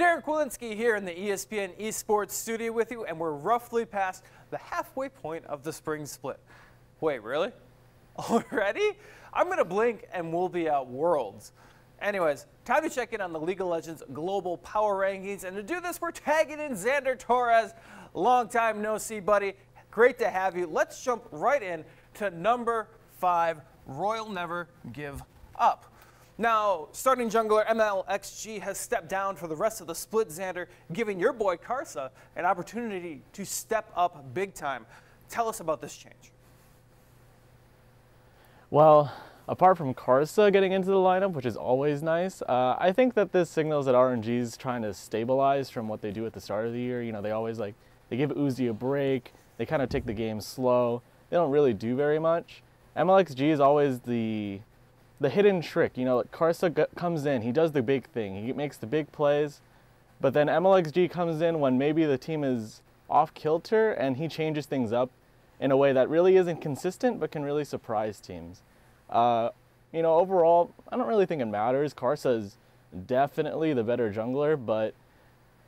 Darin Kwilinski here in the ESPN Esports studio with you, and we're roughly past the halfway point of the spring split. Wait, really? Already? I'm going to blink and we'll be at Worlds. Anyways, time to check in on the League of Legends Global Power Rankings, and to do this, we're tagging in Xander Torres. Long time no see, buddy. Great to have you. Let's jump right in to number 5, Royal Never Give Up. Now, starting jungler MLXG has stepped down for the rest of the split, Xander, giving your boy Karsa an opportunity to step up big time. Tell us about this change. Well, apart from Karsa getting into the lineup, which is always nice, I think that this signals that RNG is trying to stabilize from what they do at the start of the year. You know, they always they give Uzi a break, they kind of take the game slow, they don't really do very much. MLXG is always the hidden trick. You know, Karsa comes in, he does the big thing, he makes the big plays, but then MLXG comes in when maybe the team is off kilter and he changes things up in a way that really isn't consistent but can really surprise teams. You know, overall, I don't really think it matters. Karsa is definitely the better jungler, but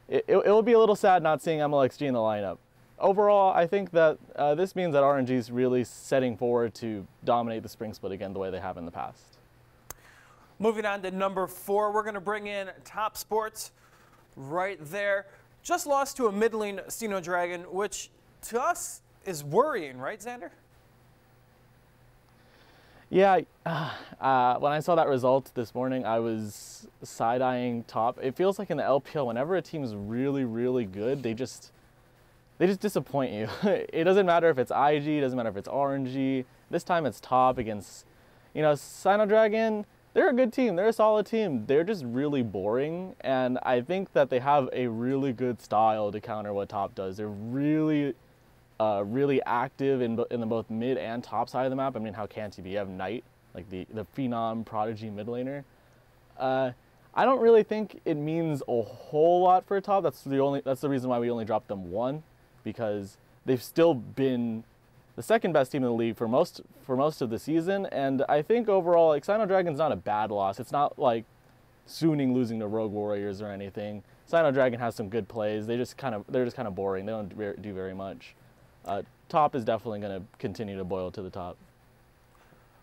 it will be a little sad not seeing MLXG in the lineup. Overall, I think that this means that RNG is really setting forward to dominate the spring split again the way they have in the past. Moving on to number 4, we're going to bring in Top Sports right there. Just lost to a middling Sino Dragon, which to us is worrying, right, Xander? Yeah, when I saw that result this morning, I was side-eyeing Top. It feels like in the LPL, whenever a team is really, really good, they just disappoint you. It doesn't matter if it's IG, it doesn't matter if it's RNG. This time it's Top against, you know, Sino Dragon. They're a good team, they're a solid team. They're just really boring, and I think that they have a really good style to counter what Top does. They're really active in both mid and top side of the map. I mean, how can't you be? You have Knight, like the phenom prodigy mid laner. I don't really think it means a whole lot for Top. That's the reason why we only dropped them 1, because they've still been the second best team in the league for most of the season. And I think overall, like, Sino Dragon's not a bad loss. It's not like Suning losing to Rogue Warriors or anything. Sino Dragon has some good plays. They're just kind of boring. They don't do very much. Top is definitely going to continue to boil to the top.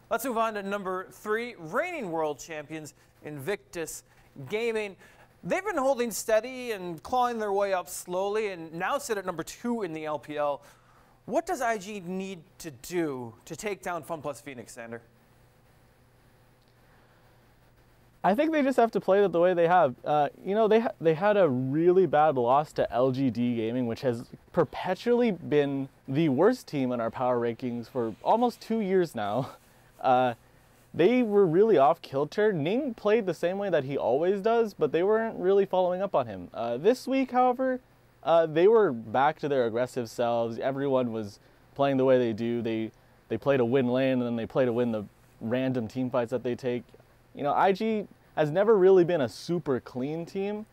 Let's move on to number 3, reigning world champions Invictus Gaming. They've been holding steady and clawing their way up slowly, and now sit at number 2 in the LPL. What does IG need to do to take down FunPlus Phoenix, Xander? I think they just have to play it the way they have. You know, they had a really bad loss to LGD Gaming, which has perpetually been the worst team in our power rankings for almost 2 years now. They were really off kilter. Ning played the same way that he always does, but they weren't really following up on him. This week, however, they were back to their aggressive selves. Everyone was playing the way they do. They play to win lane, and then they play to win the random team fights that they take. You know, IG has never really been a super clean team,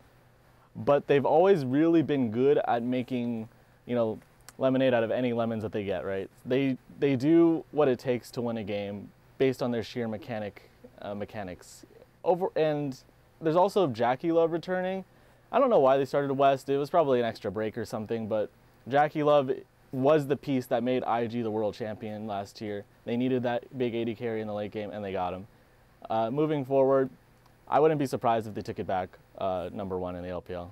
but they've always really been good at making, you know, lemonade out of any lemons that they get, right? They do what it takes to win a game based on their sheer mechanics. And there's also Jackie Love returning. I don't know why they started West. It was probably an extra break or something, but Jackie Love was the piece that made IG the world champion last year. They needed that big AD carry in the late game, and they got him. Moving forward, I wouldn't be surprised if they took it back number 1 in the LPL.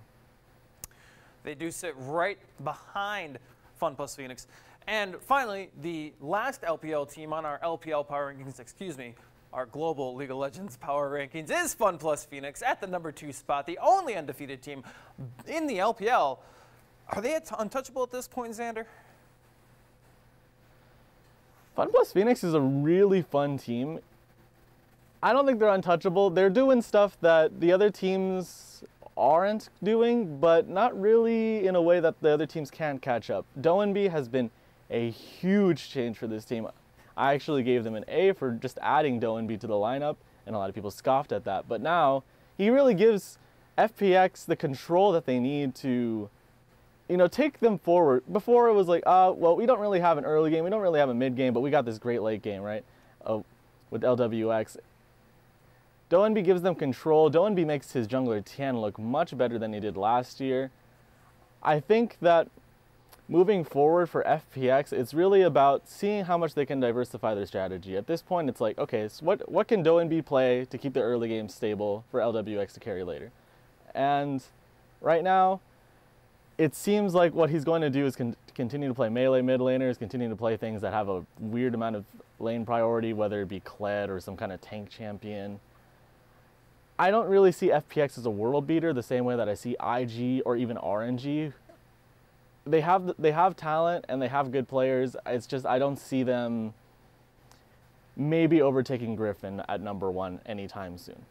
They do sit right behind FunPlus Phoenix. And finally, the last LPL team on our LPL Power Rankings, our Global League of Legends Power Rankings, is FunPlus Phoenix at the number 2 spot, the only undefeated team in the LPL. Are they untouchable at this point, Xander? FunPlus Phoenix is a really fun team. I don't think they're untouchable. They're doing stuff that the other teams aren't doing, but not really in a way that the other teams can't catch up. Doenby has been a huge change for this team. I actually gave them an A for just adding Doenby to the lineup, and a lot of people scoffed at that. But now, he really gives FPX the control that they need to, you know, take them forward. Before it was like, well, we don't really have an early game, we don't really have a mid game, but we got this great late game, right? With LWX. Doenby gives them control. Doenby makes his jungler Tian look much better than he did last year. I think that moving forward for FPX, it's really about seeing how much they can diversify their strategy. At this point, it's like, okay, so what can Doenby play to keep the early game stable for LWX to carry later? And right now, it seems like what he's going to do is continue to play melee mid laners, continue to play things that have a weird amount of lane priority, whether it be Kled or some kind of tank champion. I don't really see FPX as a world beater the same way that I see IG or even RNG. They have talent and they have good players. It's just I don't see them maybe overtaking Griffin at #1 anytime soon.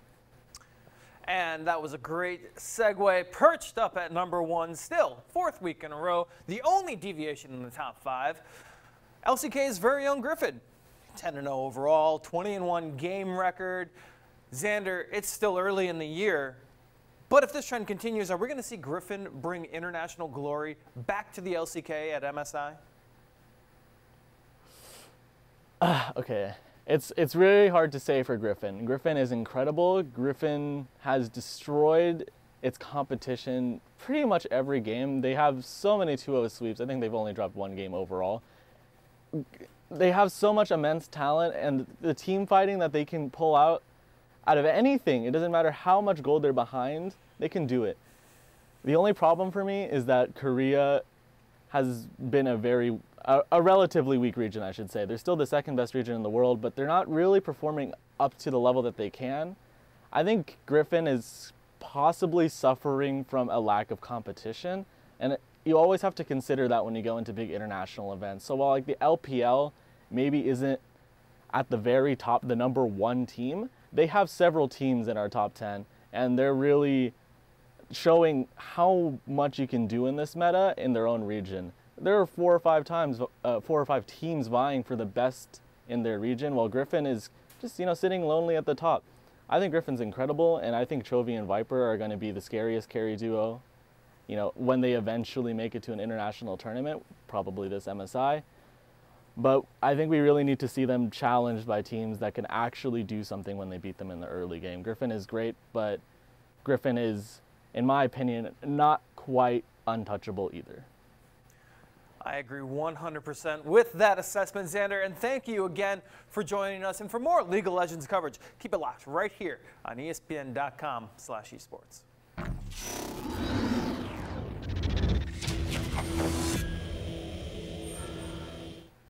And that was a great segue. Perched up at #1, still 4th week in a row, the only deviation in the top 5. LCK's very own Griffin, 10-0 overall, 20-1 game record. Xander, it's still early in the year, but if this trend continues, are we going to see Griffin bring international glory back to the LCK at MSI? Okay. It's really hard to say for Griffin. Griffin is incredible. Griffin has destroyed its competition pretty much every game. They have so many 2-0 sweeps. I think they've only dropped 1 game overall. They have so much immense talent, and the team fighting that they can pull out of anything, it doesn't matter how much gold they're behind, they can do it. The only problem for me is that Korea has been a relatively weak region, I should say. They're still the 2nd best region in the world, but they're not really performing up to the level that they can. I think Griffin is possibly suffering from a lack of competition, and you always have to consider that when you go into big international events. So while like the LPL maybe isn't at the very top, the #1 team, they have several teams in our top 10, and they're really showing how much you can do in this meta in their own region. There are 4 or 5 teams vying for the best in their region, while Griffin is just, sitting lonely at the top. I think Griffin's incredible, and I think Chovy and Viper are going to be the scariest carry duo, when they eventually make it to an international tournament, probably this MSI. But I think we really need to see them challenged by teams that can actually do something when they beat them in the early game. Griffin is great, but Griffin is, in my opinion, not quite untouchable either. I agree 100% with that assessment, Xander, and thank you again for joining us. And for more League of Legends coverage, keep it locked right here on ESPN.com/esports.